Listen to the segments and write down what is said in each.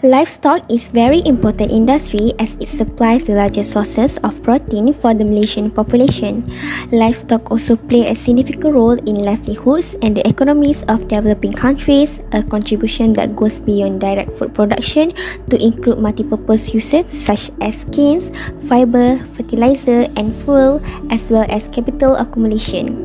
Livestock is very important industry as it supplies the largest sources of protein for the Malaysian population. Livestock also play a significant role in livelihoods and the economies of developing countries, a contribution that goes beyond direct food production to include multipurpose uses such as skins, fiber, fertilizer and fuel, as well as capital accumulation.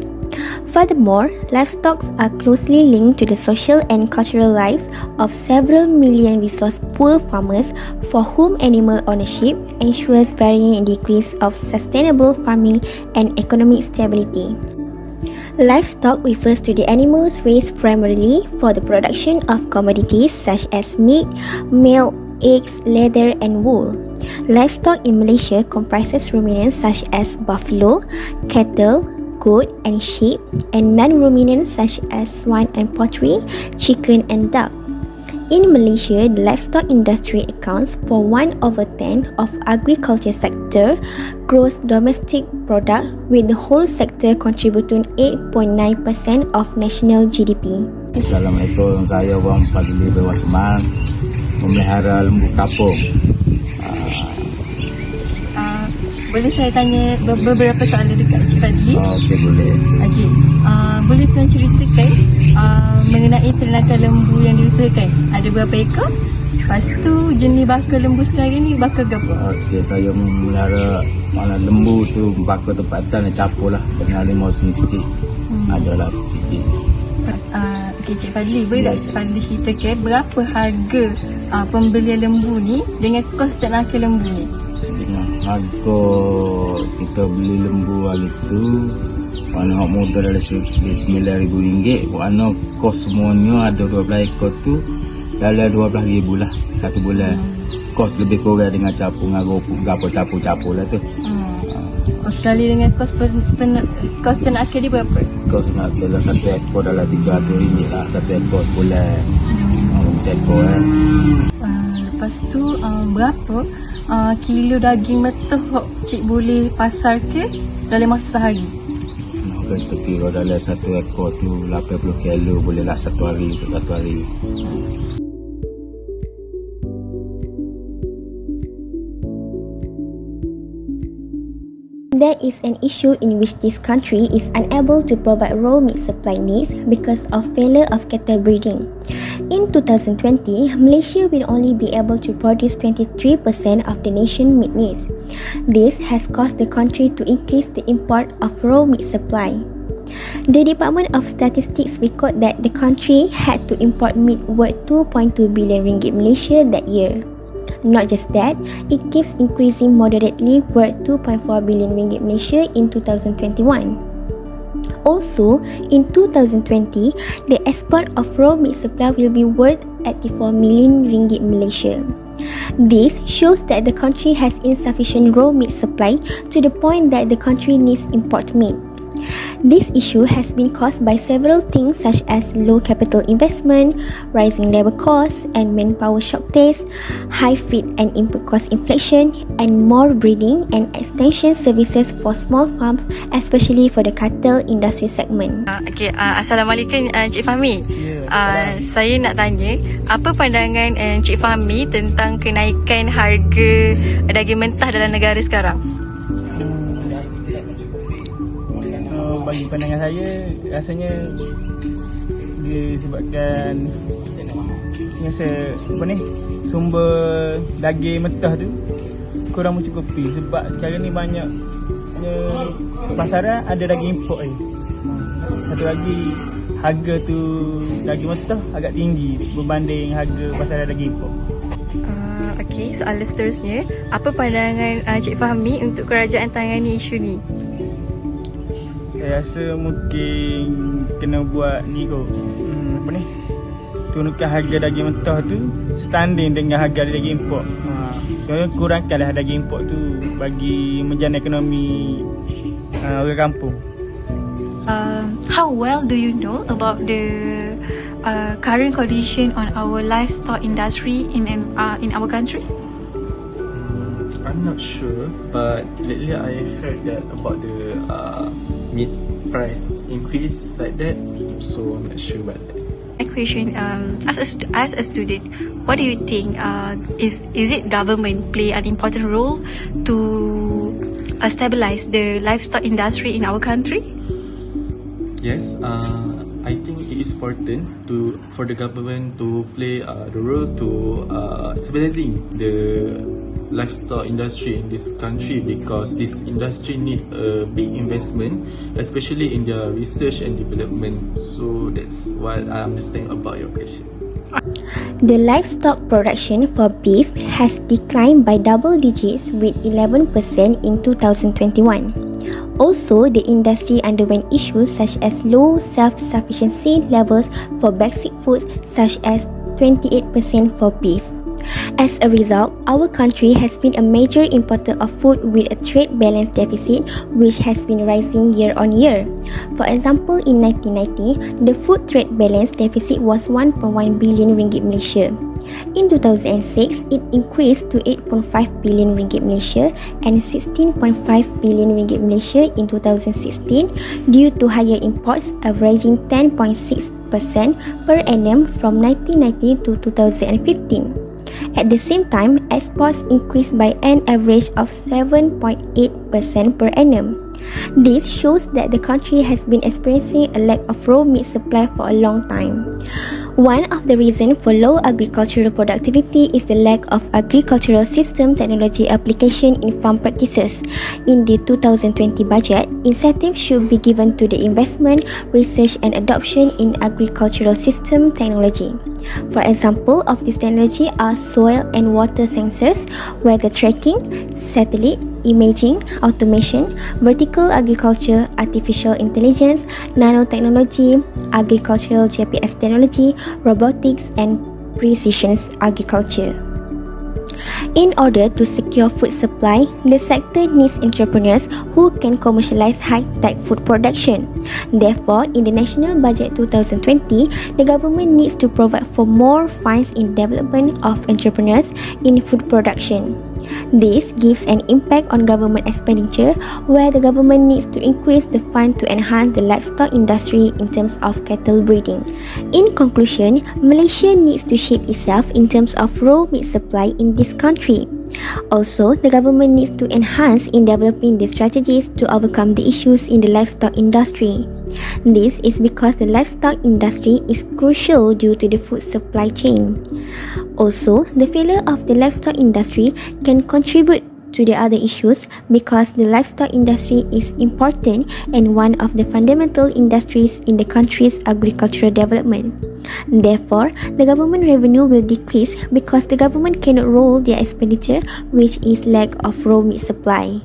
Furthermore, livestock are closely linked to the social and cultural lives of several million resource-poor farmers for whom animal ownership ensures varying degrees of sustainable farming and economic stability. Livestock refers to the animals raised primarily for the production of commodities such as meat, milk, eggs, leather and wool. Livestock in Malaysia comprises ruminants such as buffalo, cattle, goat and sheep, and non-ruminants such as swine and poultry, chicken and duck. In Malaysia, the livestock industry accounts for 1/10 of agriculture sector gross domestic product, with the whole sector contributing 8.9% of national GDP. Assalamualaikum, saya Wang Fazli Berwasman, memelihara lembu kapung. Boleh saya tanya beberapa soalan dekat Encik Fadli? Okey, boleh. Okey. Boleh tuan ceritakan mengenai ternakan lembu yang diusahakan? Ada berapa ekor? Lepas tu jenis baka lembu sekarang ni baka apa? Okey, saya memelihara lembu tu baka tempatan dan capur lah dengan limau sikit. Adalah sikit. Okey, Encik Fadli, boleh tak Encik Fadli ceritakan berapa harga pembelian lembu ni dengan kos ternakan lembu ni? Harga kita beli lembu hari tu warna muda dalam RM9,000. Warna kos semuanya ada 12 ekor tu dalam RM12,000 lah satu bulan. Kos lebih kurang dengan capur ngapo capur lah tu. Sekali dengan kos ternakan dia berapa? Kos ternakan lah satu ekor dalam RM300 lah satu ekor sebulan. Sekor Lepas tu berapa kilo daging metoh cik boleh pasar ke dalam masa sehari? Kita kira dalam satu ekor tu 80 kilo boleh lah satu hari untuk satu hari. There is an issue in which this country is unable to provide raw meat supply needs because of failure of cattle breeding. In 2020, Malaysia will only be able to produce 23% of the nation meat needs. This has caused the country to increase the import of raw meat supply. The Department of Statistics record that the country had to import meat worth 2.2 billion ringgit Malaysia that year. Not just that, it keeps increasing moderately worth 2.4 billion ringgit Malaysia in 2021. Also, in 2020, the export of raw meat supply will be worth 84 million ringgit Malaysia. This shows that the country has insufficient raw meat supply to the point that the country needs import meat. This issue has been caused by several things such as low capital investment, rising labor costs and manpower shortage, high feed and input cost inflation, and more breeding and extension services for small farms, especially for the cattle industry segment. Assalamualaikum Encik Fahmi. Saya nak tanya, apa pandangan Encik Fahmi tentang kenaikan harga daging mentah dalam negara sekarang? Bagi pandangan saya, rasanya disebabkan sumber daging mentah tu kurang mencukupi. Sebab sekarang ni banyak pasaran ada daging import ni. Satu lagi, harga tu daging mentah agak tinggi berbanding harga pasaran daging import. Okey, soalan seterusnya, apa pandangan Cik Fahmi untuk kerajaan tangani isu ni? Saya rasa mungkin kena buat ni kot, turunkan harga daging mentah tu setanding dengan harga daging import. Contohnya kurangkanlah daging import tu bagi menjana ekonomi orang kampung. How well do you know about the current condition on our livestock industry in our country? I'm not sure, but lately I heard that about the meat price increase like that, so I'm not sure about that. My question, as a student, what do you think? Is it government play an important role to stabilize the livestock industry in our country? Yes, I think it is important for the government to play the role to stabilizing the livestock industry in this country, because this industry need a big investment, especially in their research and development. So that's what I understand about your question. The livestock production for beef has declined by double digits with 11% in 2021. Also, the industry underwent issues such as low self-sufficiency levels for basic foods such as 28% for beef. As a result, our country has been a major importer of food with a trade balance deficit which has been rising year on year. For example, in 1990, the food trade balance deficit was 1.1 billion ringgit Malaysia. In 2006, it increased to 8.5 billion ringgit Malaysia and 16.5 billion ringgit Malaysia in 2016 due to higher imports averaging 10.6% per annum from 1990 to 2015. At the same time, exports increased by an average of 7.8% per annum. This shows that the country has been experiencing a lack of raw meat supply for a long time. One of the reasons for low agricultural productivity is the lack of agricultural system technology application in farm practices. In the 2020 budget, incentives should be given to the investment, research and adoption in agricultural system technology. For example of this technology are soil and water sensors, weather tracking, satellite imaging, automation, vertical agriculture, artificial intelligence, nanotechnology, agricultural GPS technology, robotics, and precision agriculture. In order to secure food supply, the sector needs entrepreneurs who can commercialize high-tech food production. Therefore, in the National Budget 2020, the government needs to provide for more funds in development of entrepreneurs in food production. This gives an impact on government expenditure, where the government needs to increase the fund to enhance the livestock industry in terms of cattle breeding. In conclusion, Malaysia needs to shape itself in terms of raw meat supply in this country. Also, the government needs to enhance in developing the strategies to overcome the issues in the livestock industry. This is because the livestock industry is crucial due to the food supply chain. Also, the failure of the livestock industry can contribute to the other issues because the livestock industry is important and one of the fundamental industries in the country's agricultural development. Therefore, the government revenue will decrease because the government cannot roll their expenditure, which is lack of raw meat supply.